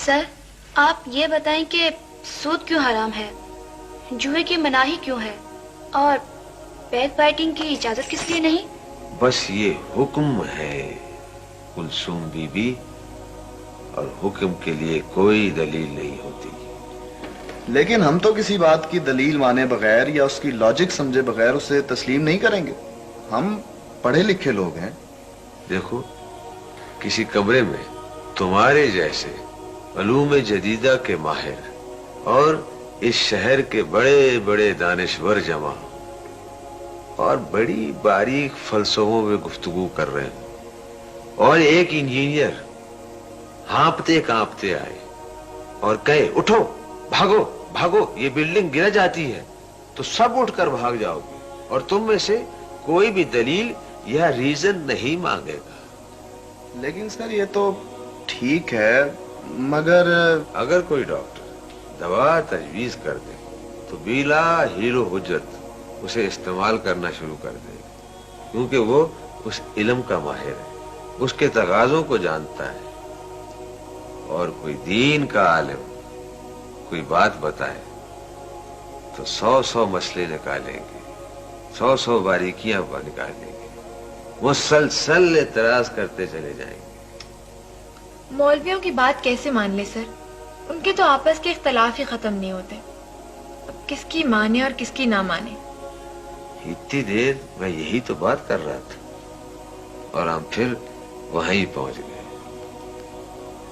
سر آپ یہ بتائیں کہ سود کیوں حرام ہے، جوئے کی مناہی کیوں ہے، اور بیک بائٹنگ کی اجازت کس لیے نہیں؟ بس یہ حکم ہے کلثوم بی بی، اور حکم کے لیے کوئی دلیل نہیں ہوتی۔ لیکن ہم تو کسی بات کی دلیل مانے بغیر یا اس کی لاجک سمجھے بغیر اسے تسلیم نہیں کریں گے۔ ہم پڑھے لکھے لوگ ہیں۔ دیکھو، کسی کمرے میں تمہارے جیسے علوم جدیدہ کے ماہر اور اس شہر کے بڑے بڑے دانشور جمع اور بڑی باریک فلسفوں میں گفتگو کر رہے ہیں، اور ایک انجینئر ہانپتے کانپتے آئے اور کہے اٹھو بھاگو بھاگو یہ بلڈنگ گر جاتی ہے، تو سب اٹھ کر بھاگ جاؤ گے اور تم میں سے کوئی بھی دلیل یا ریزن نہیں مانگے گا۔ لیکن سر یہ تو ٹھیک ہے، مگر اگر کوئی ڈاکٹر دوا تجویز کر دے تو بلا ہیرو حجت اسے استعمال کرنا شروع کر دے، کیونکہ وہ اس علم کا ماہر ہے، اس کے تقاضوں کو جانتا ہے۔ اور کوئی دین کا عالم کوئی بات بتائے تو 100 مسئلے نکالیں گے، 100 باریکیاں نکالیں گے، مسلسل اعتراض کرتے چلے جائیں گے۔ مولویوں کی بات کیسے مان لے سر؟ ان کے تو آپس کے اختلاف ہی ختم نہیں ہوتے، اب کس کی مانے اور کس کی نہ مانے۔ اتنی دیر میں یہی تو بات کر رہا تھا اور ہم پھر وہیں پہنچ گئے۔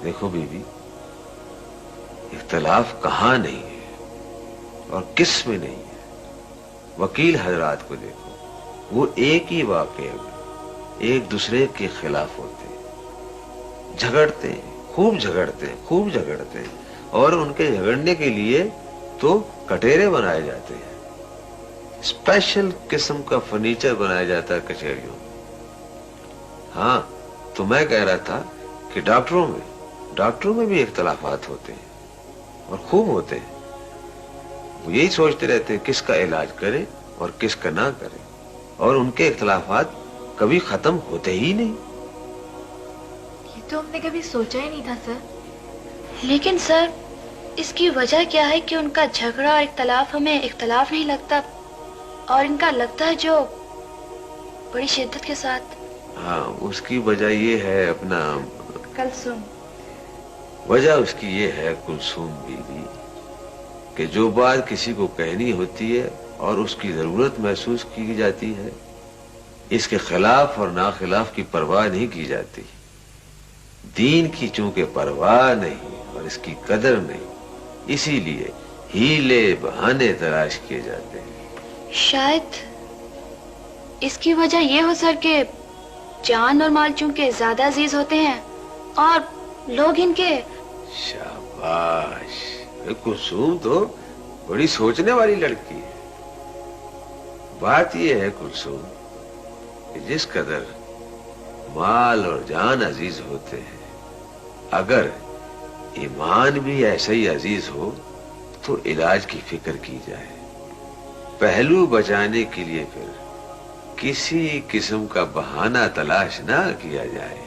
دیکھو بی بی، اختلاف کہاں نہیں ہے اور کس میں نہیں ہے۔ وکیل حضرات کو دیکھو، وہ ایک ہی واقعے میں ایک دوسرے کے خلاف ہوتے ہیں، جھگڑتے ہیں، خوب جھگڑتے ہیں، خوب جھگڑتے ہیں، اور ان کے جھگڑنے کے لیے تو کٹہرے بنائے جاتے ہیں، اسپیشل قسم کا فرنیچر بنایا جاتا ہے کچہریوں میں۔ ہاں، تو میں کہہ رہا تھا کہ ڈاکٹروں میں بھی اختلافات ہوتے ہیں اور خوب ہوتے ہیں۔ وہ یہی سوچتے رہتے ہیں کس کا علاج کرے اور کس کا نہ کرے، اور ان کے اختلافات کبھی ختم ہوتے ہی نہیں۔ یہ تو ہم نے کبھی سوچا ہی نہیں تھا سر۔ لیکن سر اس کی وجہ کیا ہے کہ ان کا جھگڑا اور اختلاف ہمیں اختلاف نہیں لگتا، اور ان کا لگتا ہے جو بڑی شدت کے ساتھ؟ ہاں، اس کی وجہ یہ ہے اپنا کلثوم، وجہ اس کی یہ ہے کلثوم بی بی کہ جو بات کسی کو کہنی ہوتی ہے اور اس کی ضرورت محسوس کی جاتی ہے، اس کے خلاف اور ناخلاف کی پرواہ نہیں کی جاتی۔ دین کی چونکہ پرواہ نہیں اور اس کی قدر نہیں، اسی لیے ہیلے بہانے تلاش کیے جاتے ہیں۔ شاید اس کی وجہ یہ ہو سر کہ جان اور مال چونکہ زیادہ عزیز ہوتے ہیں اور لوگ ان کے… شاباش، کلثوم تو بڑی سوچنے والی لڑکی ہے۔ بات یہ ہے کلثوم کہ جس قدر مال اور جان عزیز ہوتے ہیں، اگر ایمان بھی ایسا ہی عزیز ہو تو علاج کی فکر کی جائے، پہلو بچانے کے لیے پھر کسی قسم کا بہانہ تلاش نہ کیا جائے۔